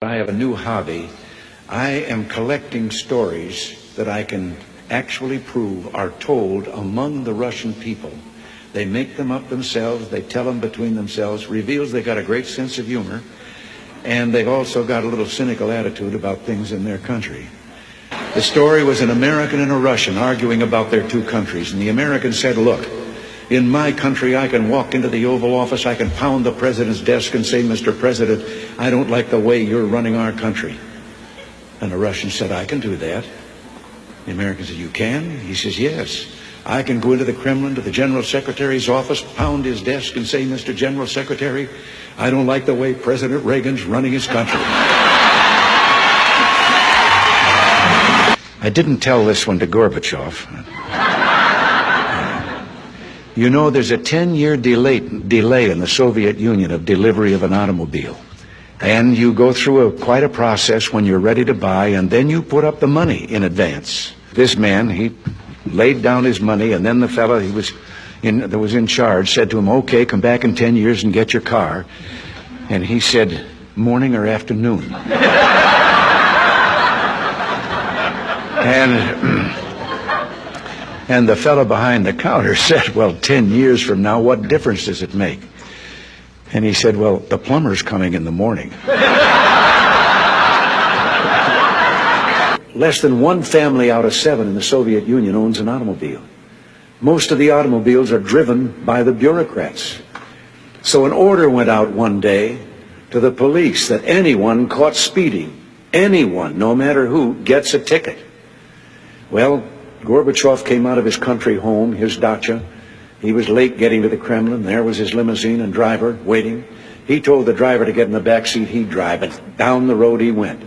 I have a new hobby. I am collecting stories that I can actually prove are told among the Russian people. They make them up themselves, they tell them between themselves, reveals they got a great sense of humor, and they've also got a little cynical attitude about things in their country. The story was an American and a Russian arguing about their two countries, and the American said, look, in my country, I can walk into the Oval Office, I can pound the president's desk and say, Mr. President, I don't like the way you're running our country. And the Russian said, I can do that. The American said, you can? He says, yes. I can go into the Kremlin, to the General Secretary's office, pound his desk and say, Mr. General Secretary, I don't like the way President Reagan's running his country. I didn't tell this one to Gorbachev. You know, there's a 10-year delay in the Soviet Union of delivery of an automobile. And you go through quite a process when you're ready to buy, and then you put up the money in advance. This man, he laid down his money, and then the fellow that was in charge said to him, okay, come back in 10 years and get your car. And he said, morning or afternoon? And the fellow behind the counter said, well, 10 years from now, what difference does it make? And he said, well, the plumber's coming in the morning. Less than one family out of 7 in the Soviet Union owns an automobile. Most of the automobiles are driven by the bureaucrats. So an order went out one day to the police that anyone caught speeding, anyone, no matter who, gets a ticket. Well, Gorbachev came out of his country home, his dacha. He was late getting to the Kremlin. There was his limousine and driver waiting. He told the driver to get in the back seat, he'd drive it. Down the road he went.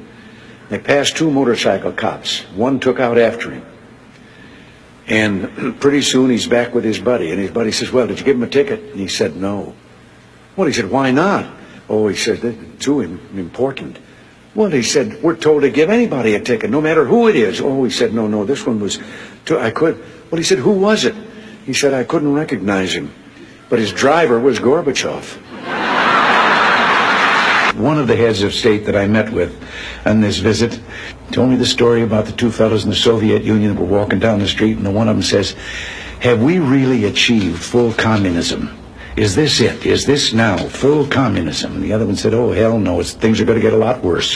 They passed 2 motorcycle cops. One took out after him. And pretty soon he's back with his buddy. And his buddy says, well, did you give him a ticket? And he said, no. Well, he said, why not? Oh, he said, they're too important. Well, he said, we're told to give anybody a ticket, no matter who it is. Oh, he said, no, this one was, I could. Well, he said, who was it? He said, I couldn't recognize him. But his driver was Gorbachev. One of the heads of state that I met with on this visit told me the story about the 2 fellows in the Soviet Union that were walking down the street, and one of them says, have we really achieved full communism? Is this it? Is this now full communism? And the other one said, oh, hell no, things are going to get a lot worse.